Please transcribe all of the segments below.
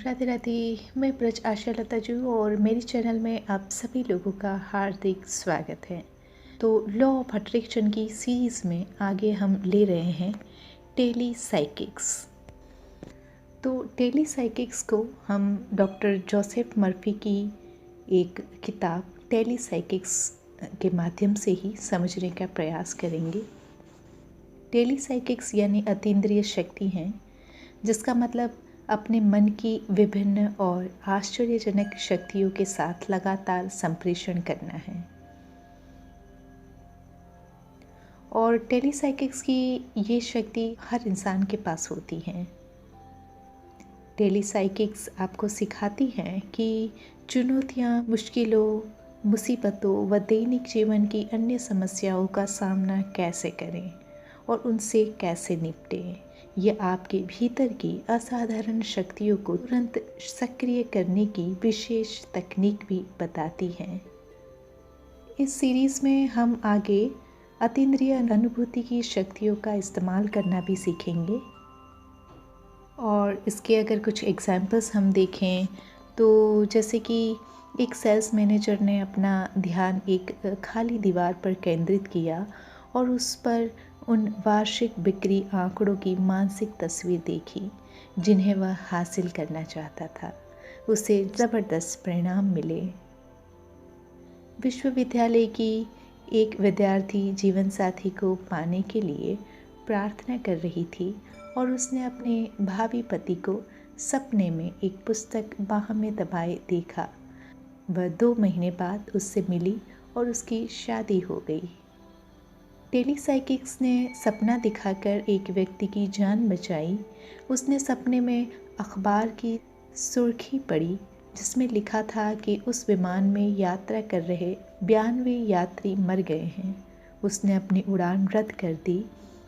राधे राधे। मैं ब्रज आशा लता जी और मेरे चैनल में आप सभी लोगों का हार्दिक स्वागत है। तो लॉ ऑफ अट्रैक्शन की सीरीज़ में आगे हम ले रहे हैं टेली साइकिक्स। तो टेली साइकिक्स को हम डॉक्टर जोसेफ मर्फी की एक किताब टेली साइकिक्स के माध्यम से ही समझने का प्रयास करेंगे। टेली साइकिक्स यानी अतीन्द्रिय शक्ति हैं, जिसका मतलब अपने मन की विभिन्न और आश्चर्यजनक शक्तियों के साथ लगातार संप्रेषण करना है। और टेलीसाइकिक्स की ये शक्ति हर इंसान के पास होती है। टेलीसाइकिक्स आपको सिखाती हैं कि चुनौतियाँ, मुश्किलों, मुसीबतों व दैनिक जीवन की अन्य समस्याओं का सामना कैसे करें और उनसे कैसे निपटें। ये आपके भीतर की असाधारण शक्तियों को तुरंत सक्रिय करने की विशेष तकनीक भी बताती हैं। इस सीरीज़ में हम आगे अतीन्द्रिय अनुभूति की शक्तियों का इस्तेमाल करना भी सीखेंगे। और इसके अगर कुछ एग्जाम्पल्स हम देखें तो जैसे कि एक सेल्स मैनेजर ने अपना ध्यान एक खाली दीवार पर केंद्रित किया और उस पर उन वार्षिक बिक्री आंकड़ों की मानसिक तस्वीर देखी जिन्हें वह हासिल करना चाहता था। उसे ज़बरदस्त परिणाम मिले। विश्वविद्यालय की एक विद्यार्थी जीवन साथी को पाने के लिए प्रार्थना कर रही थी और उसने अपने भावी पति को सपने में एक पुस्तक बाह में दबाए देखा। वह 2 महीने बाद उससे मिली और उसकी शादी हो गई। टेलीसाइकिक्स ने सपना दिखाकर एक व्यक्ति की जान बचाई। उसने सपने में अखबार की सुर्खी पढ़ी जिसमें लिखा था कि उस विमान में यात्रा कर रहे 92 यात्री मर गए हैं। उसने अपनी उड़ान रद्द कर दी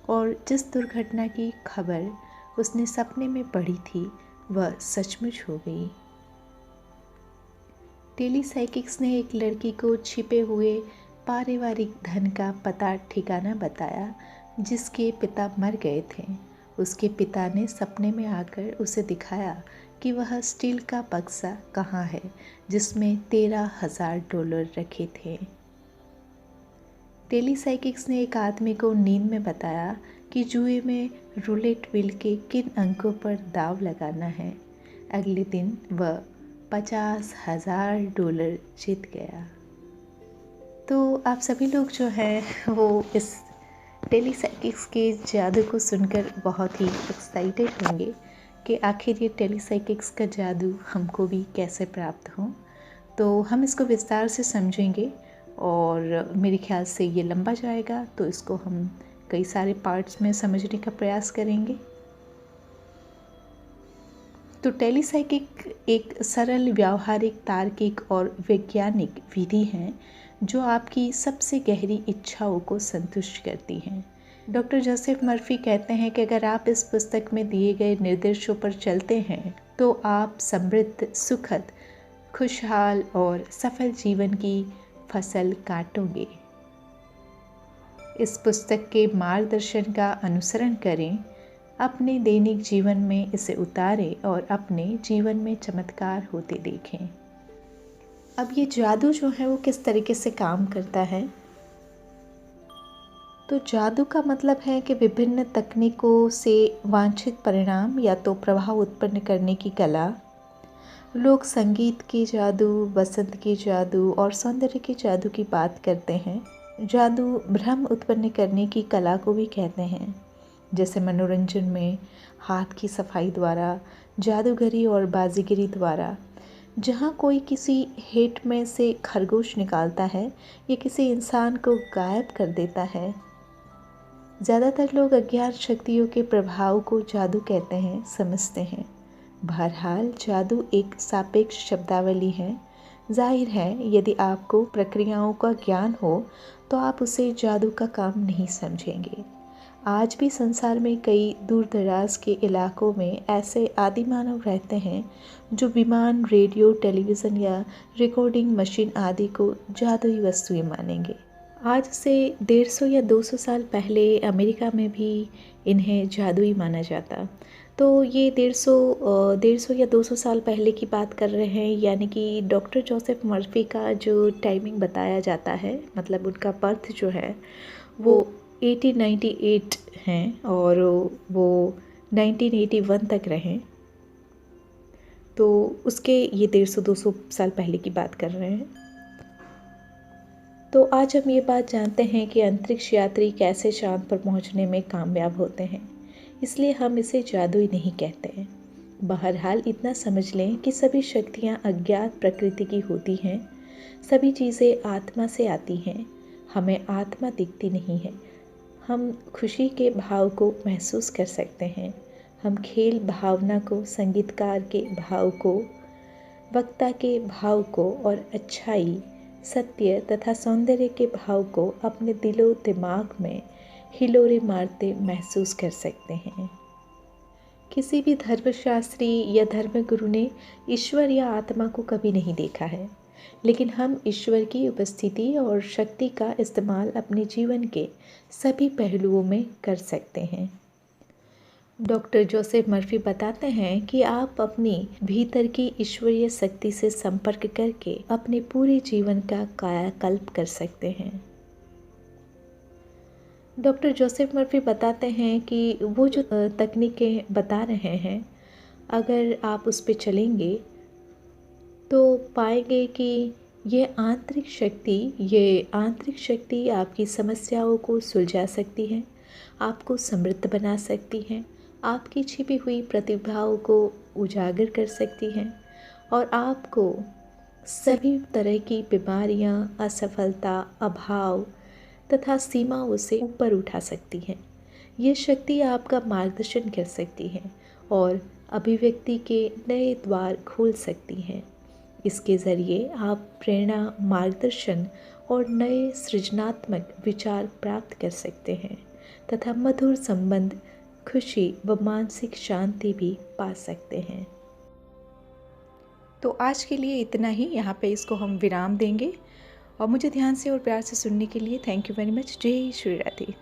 और जिस दुर्घटना की खबर उसने सपने में पढ़ी थी वह सचमुच हो गई। टेलीसाइकिक्स ने एक लड़की को छिपे हुए पारिवारिक धन का पता ठिकाना बताया जिसके पिता मर गए थे। उसके पिता ने सपने में आकर उसे दिखाया कि वह स्टील का बक्सा कहाँ है जिसमें $13,000 रखे थे। टेलीसाइकिक्स ने एक आदमी को नींद में बताया कि जुए में रूलेट व्हील के किन अंकों पर दाव लगाना है। अगले दिन वह $50,000 जीत गया। तो आप सभी लोग जो हैं वो इस टेलीसाइकिक्स के जादू को सुनकर बहुत ही एक्साइटेड होंगे कि आखिर ये टेलीसाइकिक्स का जादू हमको भी कैसे प्राप्त हो। तो हम इसको विस्तार से समझेंगे और मेरे ख्याल से ये लंबा जाएगा, तो इसको हम कई सारे पार्ट्स में समझने का प्रयास करेंगे। तो टेलीसाइकिक एक सरल, व्यावहारिक, तार्किक और वैज्ञानिक विधि है जो आपकी सबसे गहरी इच्छाओं को संतुष्ट करती हैं। डॉक्टर जोसेफ मर्फी कहते हैं कि अगर आप इस पुस्तक में दिए गए निर्देशों पर चलते हैं तो आप समृद्ध, सुखद, खुशहाल और सफल जीवन की फसल काटोगे। इस पुस्तक के मार्गदर्शन का अनुसरण करें, अपने दैनिक जीवन में इसे उतारें और अपने जीवन में चमत्कार होते देखें। अब ये जादू जो है वो किस तरीके से काम करता है? तो जादू का मतलब है कि विभिन्न तकनीकों से वांछित परिणाम या तो प्रभाव उत्पन्न करने की कला। लोग संगीत के जादू, वसंत के जादू और सौंदर्य के जादू की बात करते हैं। जादू भ्रम उत्पन्न करने की कला को भी कहते हैं, जैसे मनोरंजन में हाथ की सफाई द्वारा, जादूगरी और बाजीगरी द्वारा। जहाँ कोई किसी हेट में से खरगोश निकालता है या किसी इंसान को गायब कर देता है। ज़्यादातर लोग अज्ञात शक्तियों के प्रभाव को जादू कहते हैं, समझते हैं। बहरहाल जादू एक सापेक्ष शब्दावली है। जाहिर है यदि आपको प्रक्रियाओं का ज्ञान हो तो आप उसे जादू का काम नहीं समझेंगे। आज भी संसार में कई दूर दराज के इलाकों में ऐसे आदिमानव रहते हैं जो विमान, रेडियो, टेलीविज़न या रिकॉर्डिंग मशीन आदि को जादुई वस्तुएं मानेंगे। आज से 150 या 200 साल पहले अमेरिका में भी इन्हें जादुई माना जाता। तो ये 150 या 200 साल पहले की बात कर रहे हैं, यानी कि डॉक्टर जोसेफ मर्फी का जो टाइमिंग बताया जाता है, मतलब उनका बर्थ जो है वो 1898 हैं और वो 1981 तक रहे। तो उसके ये 150-200 साल पहले की बात कर रहे हैं। तो आज हम ये बात जानते हैं कि अंतरिक्ष यात्री कैसे चाँद पर पहुंचने में कामयाब होते हैं, इसलिए हम इसे जादुई नहीं कहते हैं। बहरहाल इतना समझ लें कि सभी शक्तियाँ अज्ञात प्रकृति की होती हैं, सभी चीज़ें आत्मा से आती हैं, हमें आत्मा दिखती नहीं है। हम खुशी के भाव को महसूस कर सकते हैं, हम खेल भावना को, संगीतकार के भाव को, वक्ता के भाव को और अच्छाई, सत्य तथा सौंदर्य के भाव को अपने दिलो दिमाग में हिलोरे मारते महसूस कर सकते हैं। किसी भी धर्मशास्त्री या धर्मगुरु ने ईश्वर या आत्मा को कभी नहीं देखा है, लेकिन हम ईश्वर की उपस्थिति और शक्ति का इस्तेमाल अपने जीवन के सभी पहलुओं में कर सकते हैं। डॉक्टर जोसेफ मर्फी बताते हैं कि आप अपनी भीतर की ईश्वरीय शक्ति से संपर्क करके अपने पूरे जीवन का कायाकल्प कर सकते हैं। डॉक्टर जोसेफ मर्फी बताते हैं कि वो जो तकनीकें बता रहे हैं, अगर आप उस पर चलेंगे तो पाएंगे कि ये आंतरिक शक्ति आपकी समस्याओं को सुलझा सकती है, आपको समृद्ध बना सकती हैं, आपकी छिपी हुई प्रतिभाओं को उजागर कर सकती हैं और आपको सभी तरह की बीमारियां, असफलता, अभाव तथा सीमाओं से ऊपर उठा सकती हैं। ये शक्ति आपका मार्गदर्शन कर सकती है और अभिव्यक्ति के नए द्वार खोल सकती हैं। इसके ज़रिए आप प्रेरणा, मार्गदर्शन और नए सृजनात्मक विचार प्राप्त कर सकते हैं तथा मधुर संबंध, खुशी व मानसिक शांति भी पा सकते हैं। तो आज के लिए इतना ही, यहाँ पे इसको हम विराम देंगे और मुझे ध्यान से और प्यार से सुनने के लिए थैंक यू वेरी मच। जय श्री राधे।